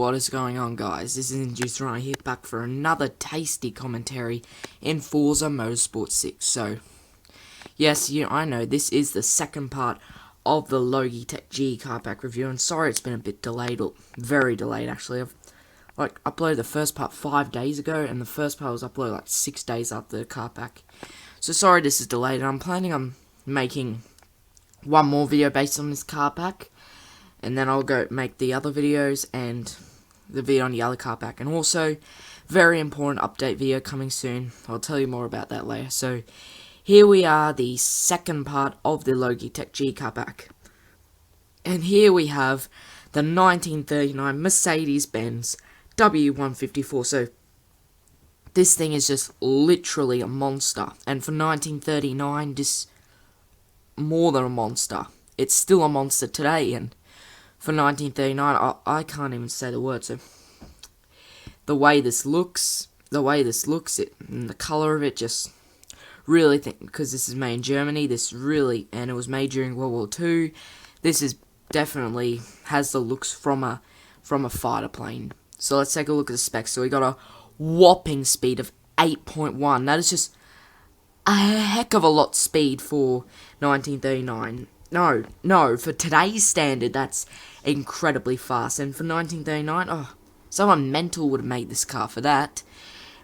What is going on, guys? This is Induced Rhino here, back for another tasty commentary in Forza Motorsport 6. So, yes, I know, this is the second part of the Logitech G car pack review, and sorry it's been a bit delayed, or very delayed actually. I've uploaded the first part 5 days ago, and the first part was uploaded like 6 days after the car pack. So sorry this is delayed, and I'm planning on making one more video based on this car pack. And then I'll go make the other videos and the video on the other car pack. And also, very important update video coming soon. I'll tell you more about that later. So, here we are, the second part of the Logitech G car pack. And here we have the 1939 Mercedes-Benz W154. So, this thing is just literally a monster. And for 1939, just more than a monster. It's still a monster today, and for 1939, I can't even say the word. So the way this looks, and the color of it, just really think, because this is made in Germany, and it was made during World War II. This is definitely has the looks from a fighter plane. So let's take a look at the specs. So we got a whopping speed of 8.1. That is just a heck of a lot speed for 1939. No, for today's standard, that's incredibly fast. And for 1939, someone mental would have made this car for that.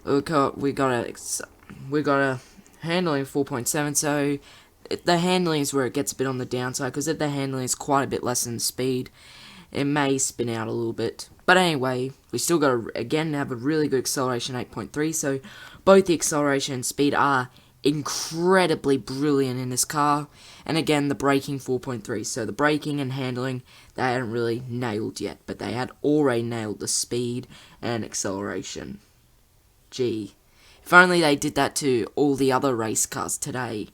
We got a handling of 4.7, so the handling is where it gets a bit on the downside, because if the handling is quite a bit less than speed, it may spin out a little bit. But anyway, we still got to, again, have a really good acceleration, 8.3, so both the acceleration and speed are incredibly brilliant in this car. And again, the braking 4.3, so the braking and handling they hadn't really nailed yet, but they had already nailed the speed and acceleration. Gee, if only they did that to all the other race cars today.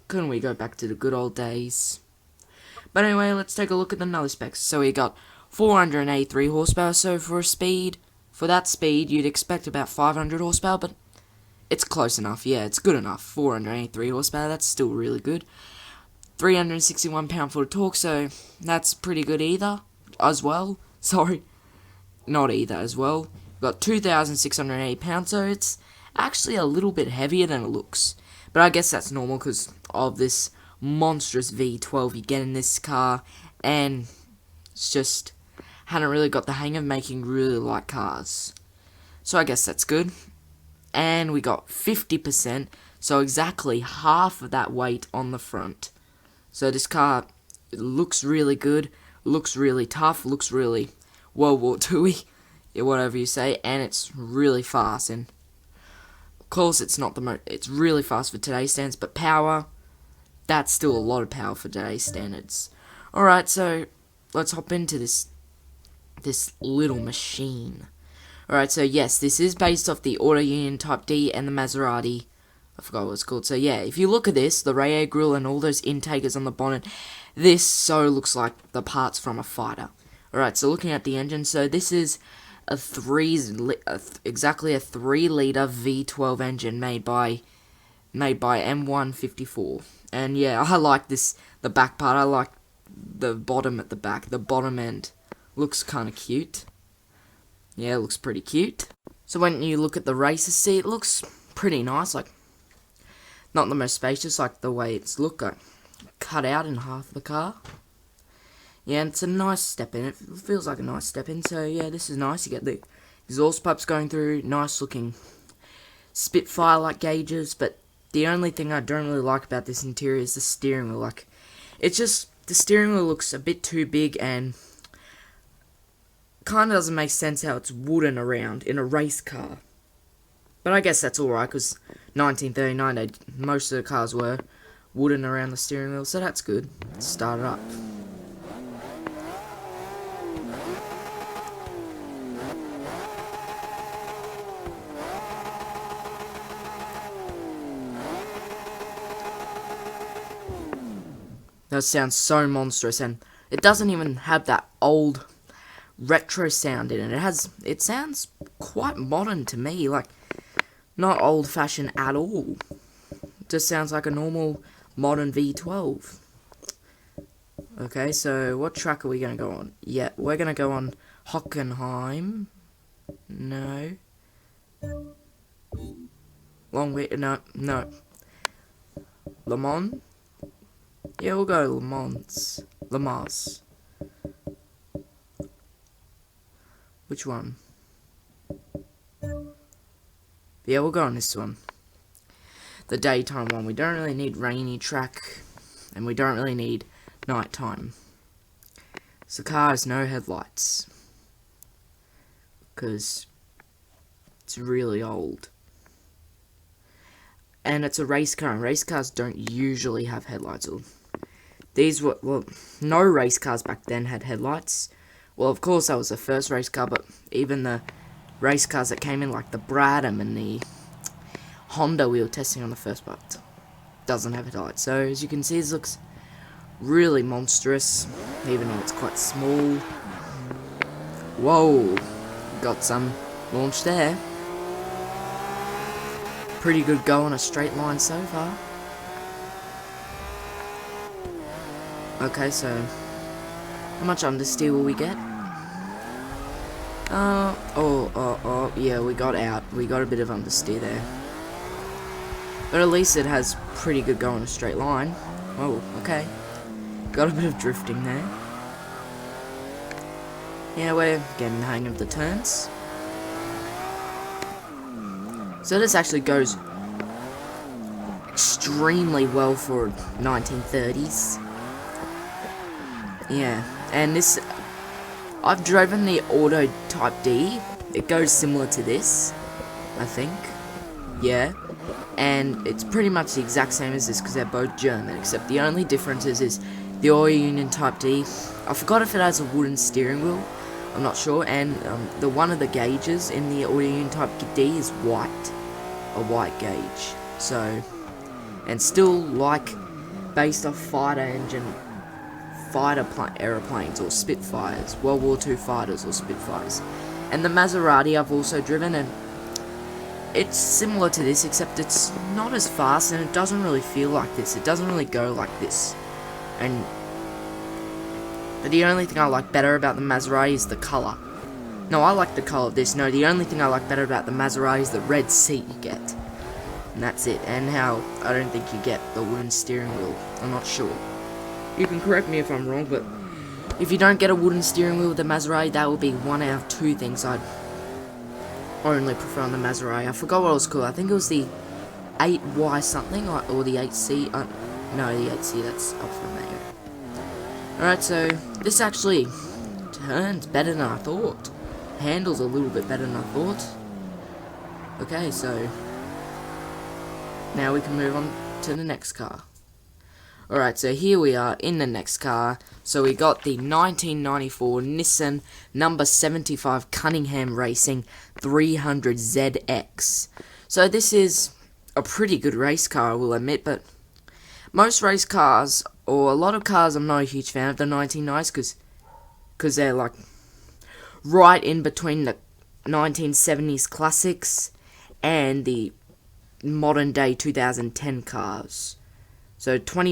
Couldn't we go back to the good old days? But anyway, let's take a look at the other specs. So we got 483 horsepower, so for that speed you'd expect about 500 horsepower, but it's close enough. Yeah, it's good enough. 483 horsepower, that's still really good. 361 pound-foot of torque, so that's pretty good as well. Sorry, not either as well. Got 2,680 pounds, so it's actually a little bit heavier than it looks. But I guess that's normal because of this monstrous V12 you get in this car, and it's just hadn't really got the hang of making really light cars. So I guess that's good. And we got 50%, so exactly half of that weight on the front. So this car looks really good, looks really tough, looks really World War II-y, whatever you say, and it's really fast. And of course, it's not it's really fast for today's standards, but power, that's still a lot of power for today's standards. Alright, so let's hop into this little machine. Alright, so yes, this is based off the Auto Union Type D and the Maserati. I forgot what it's called. So yeah, if you look at this, the radiator grille and all those intakers on the bonnet, this so looks like the parts from a fighter. Alright, so looking at the engine, so this is exactly a 3-liter V12 engine made by M154. And yeah, I like the back part. I like the bottom at the back. The bottom end looks kind of cute. Yeah, it looks pretty cute. So when you look at the racer seat, it looks pretty nice. Like, not the most spacious, like the way it's cut out in half of the car. Yeah, and it's a nice step in. It feels like a nice step in. So yeah, this is nice. You get the exhaust pipes going through, nice looking Spitfire-like gauges. But the only thing I don't really like about this interior is the steering wheel. Like, it's just the steering wheel looks a bit too big, and kind of doesn't make sense how it's wooden around in a race car. But I guess that's alright, because 1939, most of the cars were wooden around the steering wheel, so that's good. Let's start it up. That sounds so monstrous, and it doesn't even have that old retro sound in it. It sounds quite modern to me, like not old-fashioned at all. It just sounds like a normal modern V12. Okay, so what track are we going to go on? Yeah, we're going to go on Hockenheim. No. Long way. No. Le Mans. Yeah, we'll go Le Mans. Le Mans. Which one? Yeah, we'll go on this one. The daytime one. We don't really need rainy track, and we don't really need nighttime. So the car has no headlights, because it's really old. And it's a race car, and race cars don't usually have headlights. These were, well, no race cars back then had headlights. Well, of course, that was the first race car, but even the race cars that came in, like the Bradham and the Honda we were testing on the first part, doesn't have headlights. So, as you can see, this looks really monstrous, even though it's quite small. Whoa, got some launch there. Pretty good go on a straight line so far. Okay, so how much understeer will we get? Yeah, we got out. We got a bit of understeer there. But at least it has pretty good go on a straight line. Oh, okay. Got a bit of drifting there. Yeah, we're getting the hang of the turns. So this actually goes extremely well for 1930s. Yeah, and this, I've driven the Auto Type D. It goes similar to this, I think. Yeah, and it's pretty much the exact same as this because they're both German, except the only difference is the Auto Union Type D. I forgot if it has a wooden steering wheel. I'm not sure, and the one of the gauges in the Auto Union Type D is white, a white gauge. So, and still like based off fighter aeroplanes or Spitfires, World War II fighters or Spitfires. And the Maserati I've also driven, and it's similar to this, except it's not as fast and it doesn't really feel like this. It doesn't really go like this. But the only thing I like better about the Maserati is the colour. No, I like the colour of this. No, the only thing I like better about the Maserati is the red seat you get. And that's it. And how I don't think you get the wooden steering wheel. I'm not sure. You can correct me if I'm wrong, but if you don't get a wooden steering wheel with the Maserati, that will be one out of two things I'd only prefer on the Maserati. I forgot what it was called. I think it was the 8Y something, or the 8C. No, the 8C, that's Alfa Romeo. Alright, so this actually turns better than I thought. Handles a little bit better than I thought. Okay, so now we can move on to the next car. Alright, so here we are in the next car. So we got the 1994 Nissan number 75 Cunningham Racing 300ZX. So this is a pretty good race car, I will admit, but most race cars, or a lot of cars, I'm not a huge fan of the 1990s, because they're like right in between the 1970s classics and the modern day 2010 cars. So 20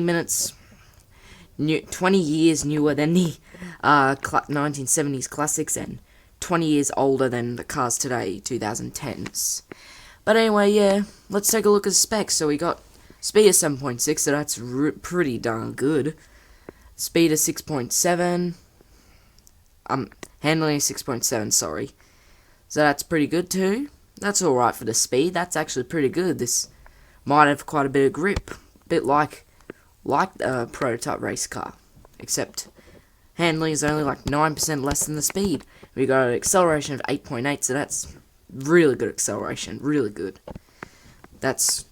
years newer than the 1970s classics, and 20 years older than the cars today, 2010s. But anyway, yeah, let's take a look at the specs. So we got speed of 7.6, so that's pretty darn good. Speed of 6.7. Handling of 6.7, sorry. So that's pretty good too. That's alright for the speed. That's actually pretty good. This might have quite a bit of grip. Bit like a prototype race car. Except handling is only like 9% less than the speed. We got an acceleration of 8.8, so that's really good acceleration. Really good. That's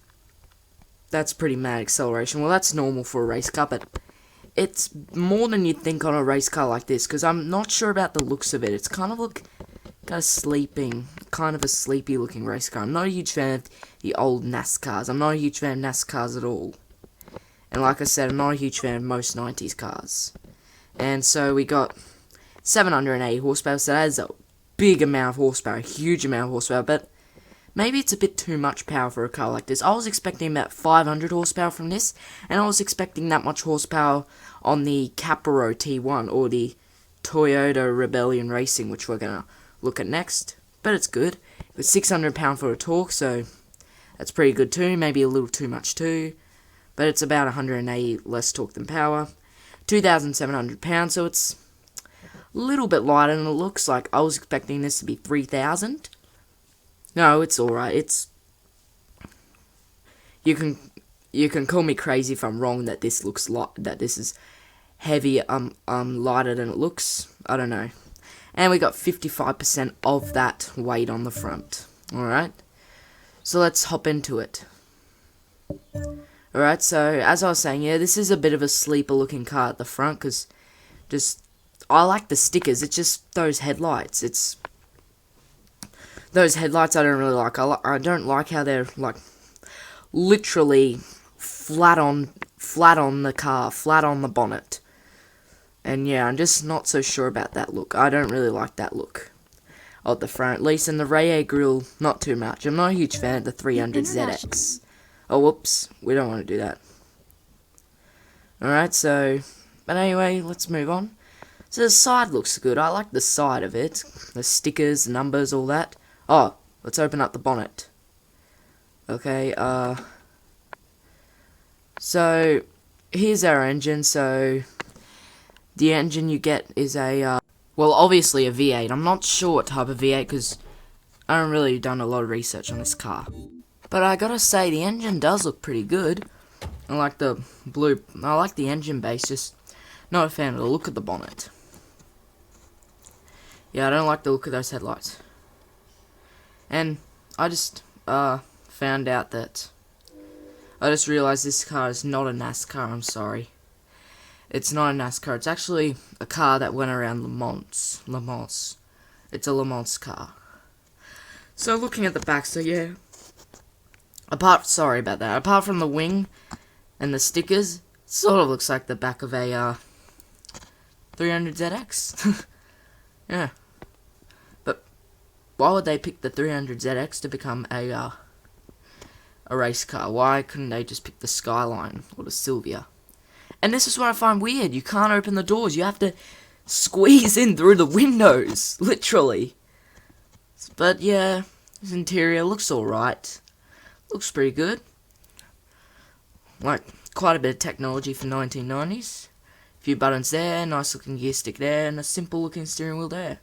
pretty mad acceleration. Well, that's normal for a race car, but it's more than you'd think on a race car like this, because I'm not sure about the looks of it. It's kind of a sleepy looking race car. I'm not a huge fan of the old NASCARs. I'm not a huge fan of NASCARs at all. And like I said, I'm not a huge fan of most 90s cars. And so we got 780 horsepower, so that is a big amount of horsepower, a huge amount of horsepower, but maybe it's a bit too much power for a car like this. I was expecting about 500 horsepower from this, and I was expecting that much horsepower on the Caparo T1, or the Toyota Rebellion Racing, which we're gonna look at next. But it's good. It's 600 pound-foot of torque, so that's pretty good too. Maybe a little too much too, but it's about 180 less torque than power. 2,700 pounds, so it's a little bit lighter than it looks like. I was expecting this to be 3,000. No, it's alright. It's... You can call me crazy if I'm wrong that this looks that this is heavy, lighter than it looks. I don't know. And we got 55% of that weight on the front. Alright? So let's hop into it. Alright, so as I was saying, yeah, this is a bit of a sleeper looking car at the front, because I like the stickers. It's just those headlights. Those headlights I don't really like. I don't like how they're like literally flat on the car, flat on the bonnet. And yeah, I'm just not so sure about that look. I don't really like that look at the front, at least. And the Ray grille, not too much. I'm not a huge fan of the 300ZX. Oh, whoops. We don't want to do that. Alright, so... But anyway, let's move on. So the side looks good. I like the side of it. The stickers, the numbers, all that. Oh, let's open up the bonnet. Okay, so... Here's our engine, so... The engine you get is a, well, obviously a V8. I'm not sure what type of V8, because I haven't really done a lot of research on this car. But I gotta say, the engine does look pretty good. I like the blue, I like the engine base, just not a fan of the look of the bonnet. Yeah, I don't like the look of those headlights. And I just, found out that, I just realized this car is not a NASCAR, I'm sorry. It's not a NASCAR. It's actually a car that went around Le Mans. It's a Le Mans car. So looking at the back, so yeah. Sorry about that. Apart from the wing and the stickers, it sort of looks like the back of a 300ZX. Yeah. But why would they pick the 300ZX to become a race car? Why couldn't they just pick the Skyline or the Silvia? And this is what I find weird. You can't open the doors. You have to squeeze in through the windows. Literally. But yeah, this interior looks alright. Looks pretty good. Like, quite a bit of technology for 1990s. A few buttons there, nice looking gear stick there, and a simple looking steering wheel there.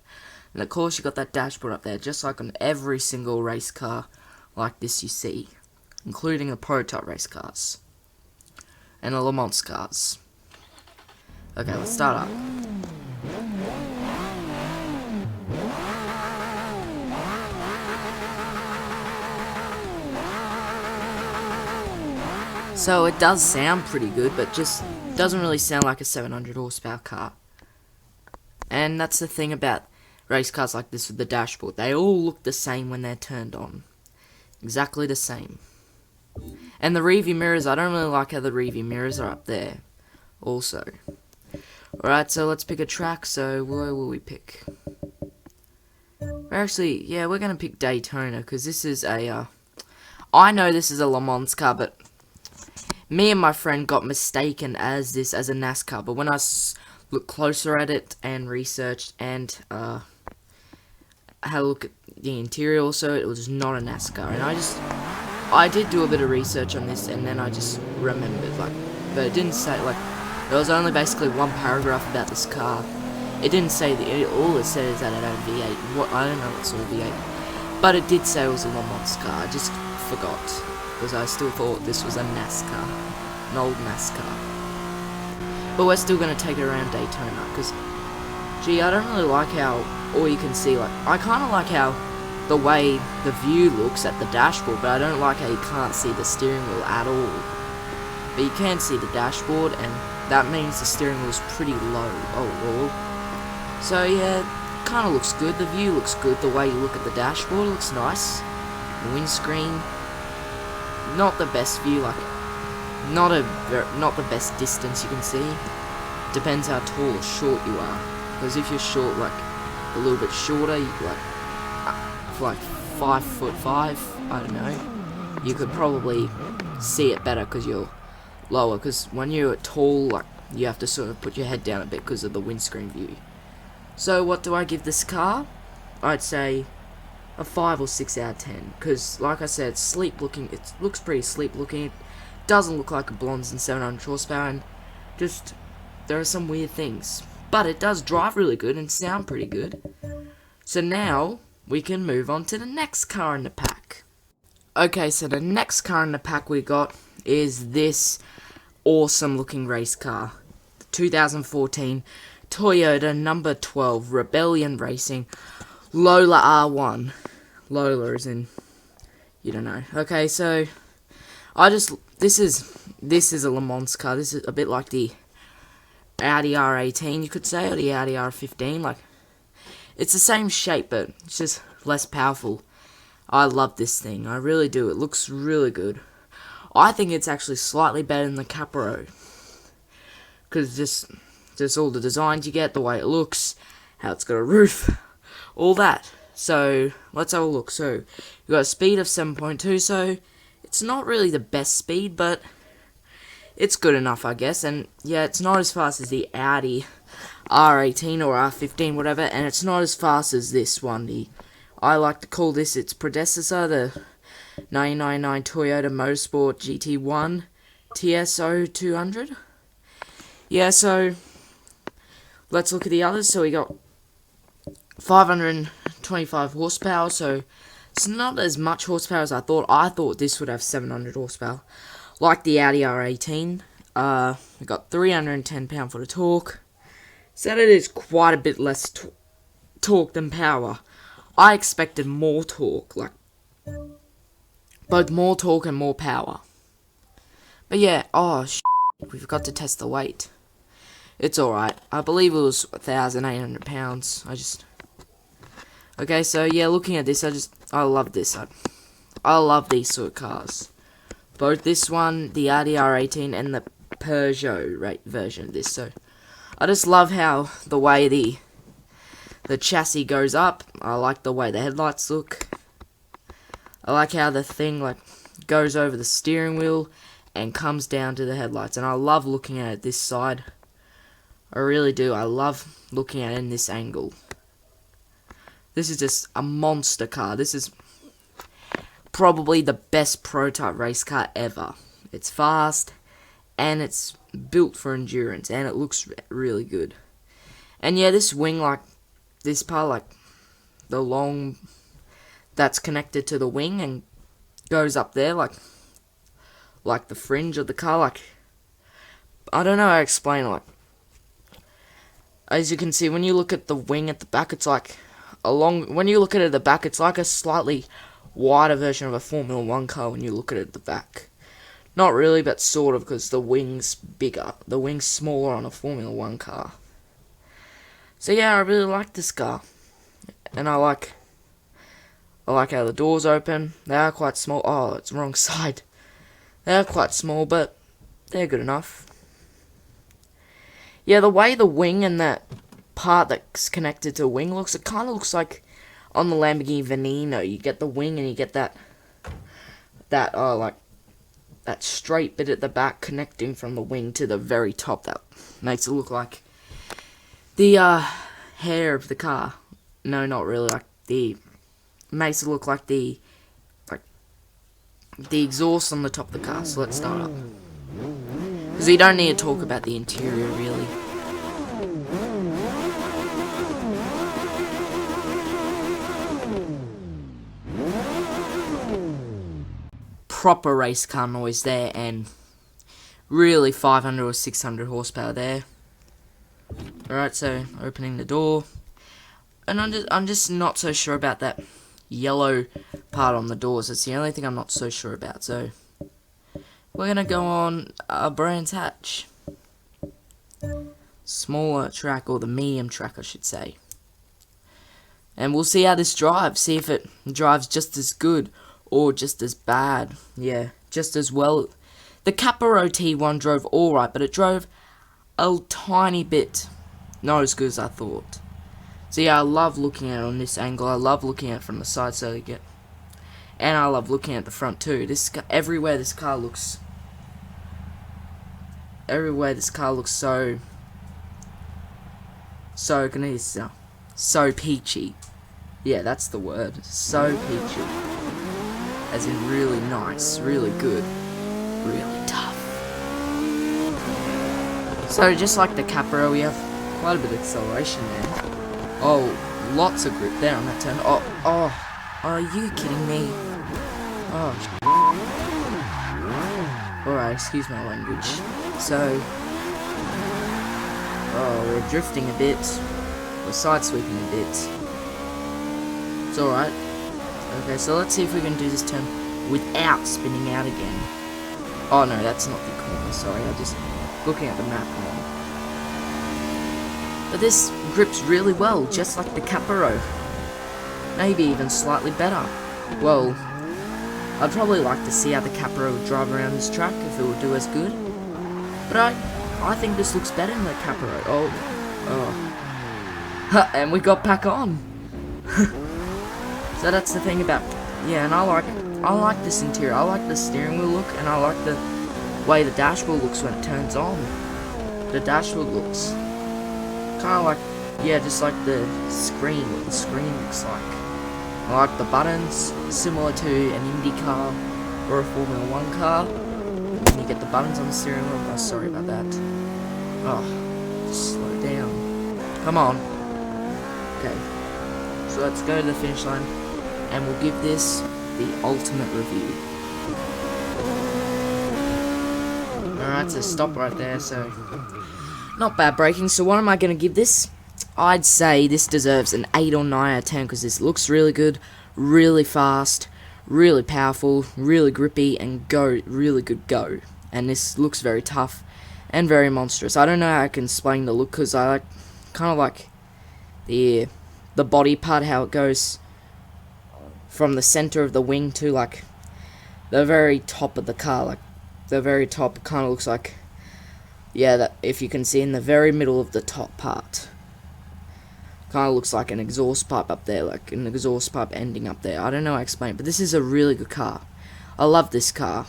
And of course you got that dashboard up there, just like on every single race car like this you see. Including the prototype race cars. And the Le Mans cars. Okay, let's start up. So it does sound pretty good, but just doesn't really sound like a 700 horsepower car. And that's the thing about race cars like this with the dashboard. They all look the same when they're turned on. Exactly the same. And the rearview mirrors, I don't really like how the rearview mirrors are up there, also. Alright, so let's pick a track, so where will we pick? Actually, yeah, we're going to pick Daytona, because this is a, I know this is a Le Mans car, but me and my friend got mistaken as this as a NASCAR, but when I looked closer at it and researched and had a look at the interior also, it was not a NASCAR, and I did do a bit of research on this, and then I just remembered, like, but it didn't say, like, there was only basically one paragraph about this car. It didn't say, all it said is that it had a V8. I don't know if it's all V8, but it did say it was a Le Mans car. I just forgot, because I still thought this was a NASCAR, an old NASCAR. But we're still going to take it around Daytona, because, gee, I don't really like how all you can see, like, I kind of like how the way the view looks at the dashboard, but I don't like how you can't see the steering wheel at all. But you can see the dashboard, and that means the steering wheel's pretty low overall. So yeah, kind of looks good. The view looks good. The way you look at the dashboard looks nice. The windscreen, not the best view, like not the best distance you can see. Depends how tall or short you are. Because if you're short, like a little bit shorter, you like 5'5", I don't know, you could probably see it better because you're lower. Because when you're tall, like, you have to sort of put your head down a bit because of the windscreen view. So what do I give this car? I'd say a 5 or 6 out of 10. Because, like I said, sleek looking. It looks pretty sleek looking. It doesn't look like a Blondes in 700 horsepower. And just, there are some weird things. But it does drive really good and sound pretty good. So now, we can move on to the next car in the pack. Okay, so the next car in the pack we got is this awesome looking race car. The 2014 Toyota number 12 Rebellion Racing Lola R1. Lola is in, you don't know. Okay, so this is a Le Mans car. This is a bit like the Audi R18, you could say, or the Audi R15. Like, it's the same shape, but it's just less powerful. I love this thing. I really do. It looks really good. I think it's actually slightly better than the Capro. Because just all the designs you get, the way it looks, how it's got a roof, all that. So, let's have a look. So, you've got a speed of 7.2, so it's not really the best speed, but it's good enough, I guess. And, yeah, it's not as fast as the Audi R18 or R15, whatever, and it's not as fast as this one. I like to call this its predecessor, the 999 Toyota Motorsport GT1 TSO 200. Yeah, so let's look at the others. So we got 525 horsepower, so it's not as much horsepower as I thought. I thought this would have 700 horsepower, like the Audi R18. We got 310 pound-foot of torque. So that is quite a bit less torque than power. I expected more torque, like both more torque and more power. But yeah, we forgot to test the weight. It's alright. I believe it was 1,800 pounds. Okay, so yeah, looking at this, I love this. I love these sort of cars. Both this one, the Audi R18, and the Peugeot version of this. So I just love how the way the chassis goes up. I like the way the headlights look. I like how the thing goes over the steering wheel and comes down to the headlights. And I love looking at it this side. I really do. I love looking at it in this angle. This is just a monster car. This is probably the best prototype race car ever. It's fast, and it's built for endurance, and it looks really good. And yeah, this wing, this part, the long that's connected to the wing and goes up there, like the fringe of the car, I don't know how to explain it, as you can see, when you look at the wing at the back, it's when you look at it at the back, it's like a slightly wider version of a Formula 1 car when you look at it at the back. Not really, but sort of, because the wing's bigger. The wing's smaller on a Formula 1 car. So yeah, I really like this car. And I like how the doors open. They are quite small. Oh, it's the wrong side. They are quite small, but they're good enough. Yeah, the way the wing and that part that's connected to the wing looks, it kind of looks like on the Lamborghini Veneno. You get the wing and you get that straight bit at the back connecting from the wing to the very top. That makes it look like the hair of the car. No, not really. Makes it look like the exhaust on the top of the car. So let's start up. Because you don't need to talk about the interior, really. Proper race car noise there, and really 500 or 600 horsepower there. Alright, so opening the door. And I'm just not so sure about that yellow part on the doors. It's the only thing I'm not so sure about. So we're gonna go on a Brands Hatch. Smaller track, or the medium track I should say. And we'll see how this drives. See if it drives just as good or just as bad. Yeah, just as well. The Capro T1 drove alright, but it drove a tiny bit not as good as I thought. So yeah, I love looking at it on this angle. I love looking at it from the side, so you get, and I love looking at the front too. Everywhere this car looks so good. so peachy. Yeah, that's the word. So peachy. As in really nice, really good, really tough. So just like the Capra, we have quite a bit of acceleration there. Oh, lots of grip there on that turn. Oh, are you kidding me? Oh, alright, excuse my language. So, we're drifting a bit. We're side sweeping a bit. It's alright. Okay, so let's see if we can do this turn without spinning out again. Oh no, that's not the corner, sorry, I'm just looking at the map wrong. But this grips really well, just like the Caparo. Maybe even slightly better. Well, I'd probably like to see how the Caparo would drive around this track, if it would do as good. But I think this looks better than the Caparo. Oh. And we got back on. So that's the thing about, yeah, and I like this interior. I like the steering wheel look, and I like the way the dashboard looks when it turns on. The dashboard looks kind of like, yeah, just like the screen, what the screen looks like. I like the buttons, similar to an Indy car or a Formula 1 car. When you get the buttons on the steering wheel. Oh, sorry about that. Oh, just slow down. Come on. Okay. So let's go to the finish line, and we'll give this the ultimate review. Alright, so stop right there, so not bad braking. So what am I going to give this? I'd say this deserves an 8 or 9 out of 10, because this looks really good, really fast, really powerful, really grippy, and really good go. And this looks very tough and very monstrous. I don't know how I can explain the look, because I kind of like the body part, how it goes from the center of the wing to like the very top of the car, like the very top kind of looks like, yeah, that if you can see in the very middle of the top part, kind of looks like an exhaust pipe up there, like an exhaust pipe ending up there. I don't know how to explain it, but this is a really good car. I love this car.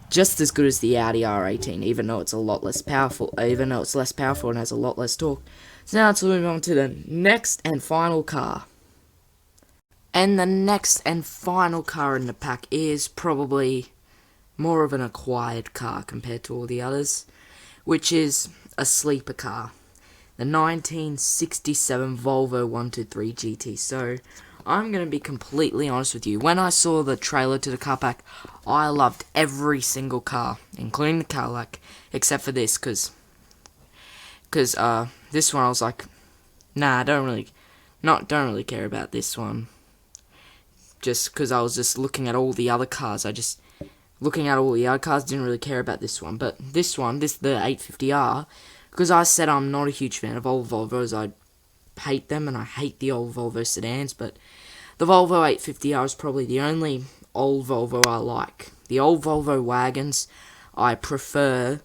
Just as good as the Audi R18, even though it's a lot less powerful, even though it's less powerful and has a lot less torque. So now let's move on to the next and final car. And the next and final car in the pack is probably more of an acquired car compared to all the others, which is a sleeper car. The 1967 Volvo 123 GT. So, I'm going to be completely honest with you. When I saw the trailer to the car pack, I loved every single car, including the Cadillac, except for this, because this one I was like, nah, don't really care about this one. Just because I was just looking at all the other cars, didn't really care about this one. But this one, the 850R, because I said I'm not a huge fan of old Volvos, I hate them, and I hate the old Volvo sedans, but the Volvo 850R is probably the only old Volvo I like. The old Volvo wagons I prefer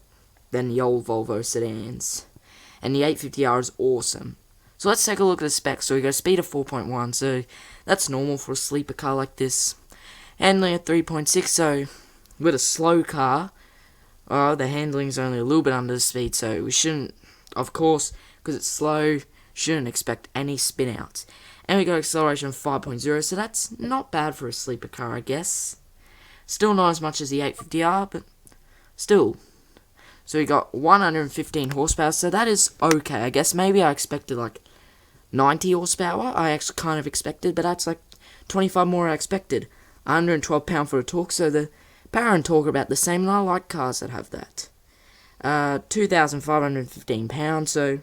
than the old Volvo sedans, and the 850R is awesome. So let's take a look at the specs. So we got a speed of 4.1, so that's normal for a sleeper car like this. Handling at 3.6, so with a slow car, the handling is only a little bit under the speed, so we shouldn't, of course, because it's slow, shouldn't expect any spin outs. And we got acceleration of 5.0, so that's not bad for a sleeper car, I guess. Still not as much as the 850R, but still. So we got 115 horsepower, so that is okay. I guess maybe I expected like 90 horsepower, I actually kind of expected, but that's like 25 more I expected. 112 pound for a torque, so the power and torque are about the same, and I like cars that have that. 2,515 pounds, so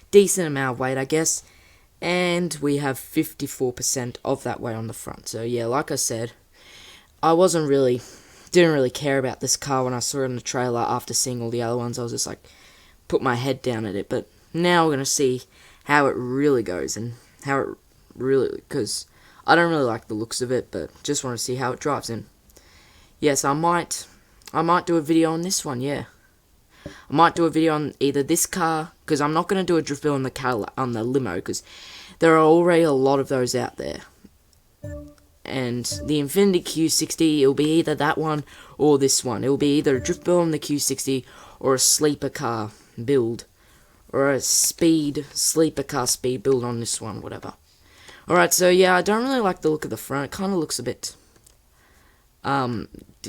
decent amount of weight, I guess. And we have 54% of that weight on the front. So yeah, like I said, I didn't really care about this car when I saw it in the trailer. After seeing all the other ones, I was just like, put my head down at it. But now we're going to see how it really goes, and how it really, because I don't really like the looks of it, but just want to see how it drives. And yes, I might do a video on this one, yeah. I might do a video on either this car, because I'm not going to do a drift build on the Cadillac, on the limo, because there are already a lot of those out there. And the Infiniti Q60, it'll be either that one or this one. It'll be either a drift build on the Q60 or a sleeper car build or a sleeper car speed build on this one, whatever. Alright, so yeah, I don't really like the look of the front. It kind of looks a bit,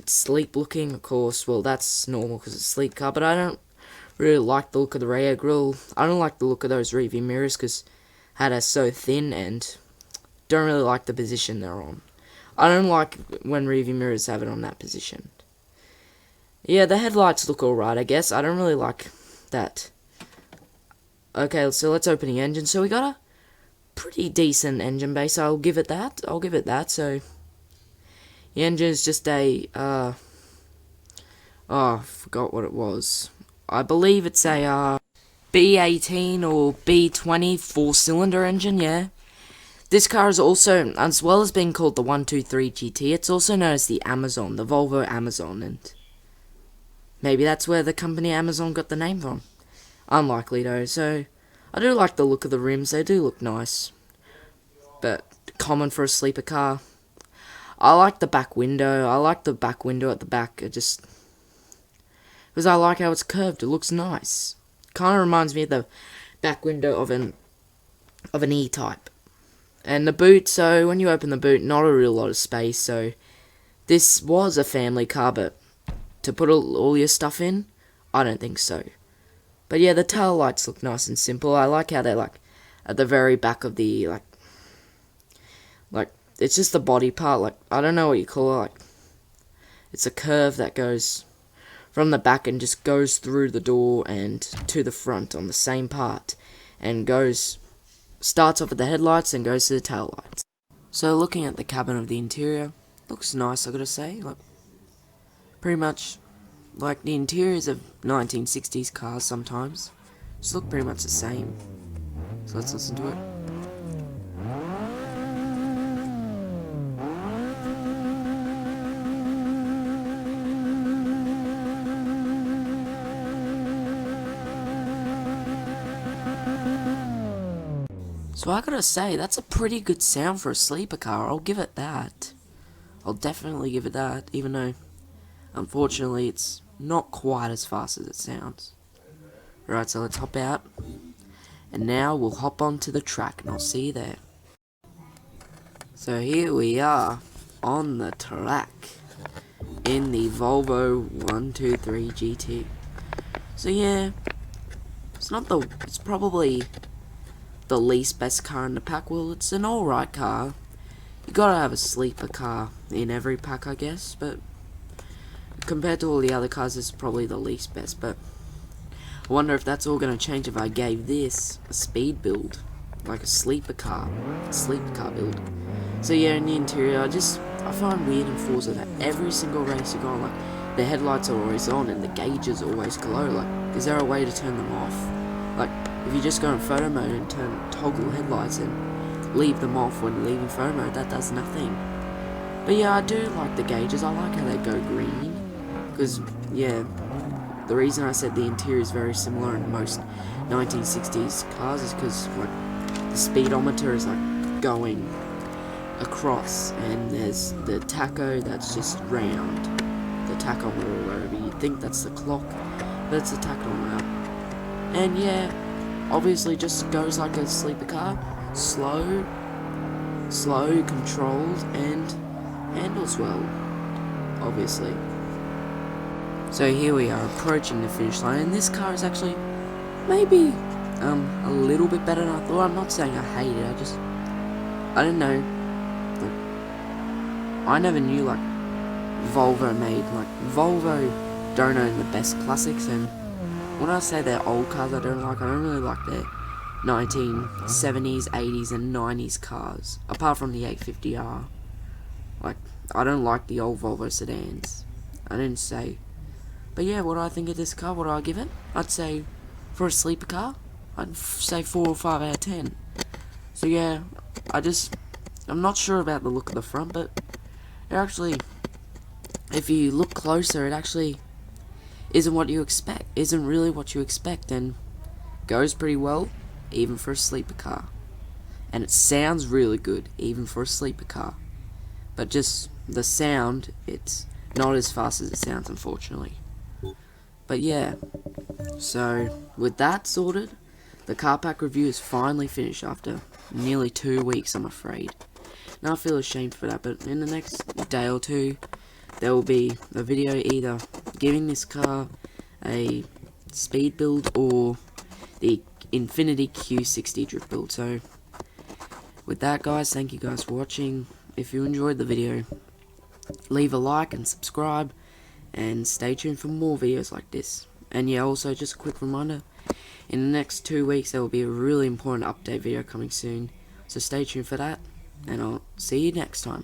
sleek looking, of course. Well, that's normal because it's a sleek car, but I don't really like the look of the rear grille. I don't like the look of those rearview mirrors because they're so thin, and don't really like the position they're on. I don't like when rearview mirrors have it on that position. Yeah, the headlights look alright, I guess. I don't really like that. Okay, so let's open the engine. So we got a pretty decent engine base. I'll give it that. So the engine is just a I forgot what it was. I believe it's a B18 or B20 4-cylinder engine, yeah. This car is also, as well as being called the 123 GT, it's also known as the Amazon, the Volvo Amazon, and maybe that's where the company Amazon got the name from. Unlikely though, so I do like the look of the rims, they do look nice, but common for a sleeper car. I like the back window, at the back, it just, because I like how it's curved, it looks nice. Kind of reminds me of the back window of an E-Type. And the boot, so when you open the boot, not a real lot of space, so this was a family car, but to put all your stuff in, I don't think so. But yeah, the tail lights look nice and simple. I like how they're like at the very back of the like it's just the body part, like I don't know what you call it, like it's a curve that goes from the back and just goes through the door and to the front on the same part, and starts off at the headlights and goes to the tail lights. So looking at the cabin of the interior, looks nice, I gotta say. Like pretty much like the interiors of 1960s cars sometimes just look pretty much the same. So let's listen to it. So I gotta say, that's a pretty good sound for a sleeper car. I'll give it that. I'll definitely give it that, even though, unfortunately, it's not quite as fast as it sounds. Right, so let's hop out. And now we'll hop onto the track, and I'll see you there. So here we are, on the track, in the Volvo 123 GT. So yeah, it's probably the least best car in the pack. Well, it's an alright car. You gotta have a sleeper car in every pack, I guess, but compared to all the other cars, it's probably the least best. But I wonder if that's all gonna change if I gave this a speed build, like a sleeper car build. So yeah, in the interior, I find weird in Forza that every single race you go on, like the headlights are always on and the gauges always glow. Like, is there a way to turn them off? Like, if you just go in photo mode and toggle headlights and leave them off when leaving photo mode, that does nothing. But yeah, I do like the gauges. I like how they go green, because yeah, the reason I said the interior is very similar in most 1960s cars is because like the speedometer is like going across, and there's the tacho that's just round, the tachometer or whatever. You'd think that's the clock, but it's the tachometer. And yeah, obviously just goes like a sleeper car, slow, controlled, and handles well, obviously. So here we are approaching the finish line, and this car is actually maybe a little bit better than I thought. I'm not saying I hate it, I didn't know, like, I never knew like Volvo don't own the best classics, and when I say they're old cars I don't really like their 1970s, 80s and 90s cars, apart from the 850R. Like, I don't like the old Volvo sedans. I didn't say. But yeah, what do I think of this car? What do I give it? I'd say, for a sleeper car, I'd say 4 or 5 out of 10. So yeah, I'm not sure about the look of the front, but it actually, if you look closer, it actually isn't really what you expect, and goes pretty well, even for a sleeper car. And it sounds really good, even for a sleeper car. But just the sound, it's not as fast as it sounds, unfortunately. But yeah, so with that sorted, The car pack review is finally finished after nearly 2 weeks, I'm afraid. Now I feel ashamed for that, but in the next day or two, there will be a video either giving this car a speed build or the Infiniti Q60 drift build. So, with that, guys, thank you guys for watching. If you enjoyed the video, leave a like and subscribe, and stay tuned for more videos like this. And yeah, also just a quick reminder, in the next 2 weeks there will be a really important update video coming soon, so stay tuned for that, and I'll see you next time.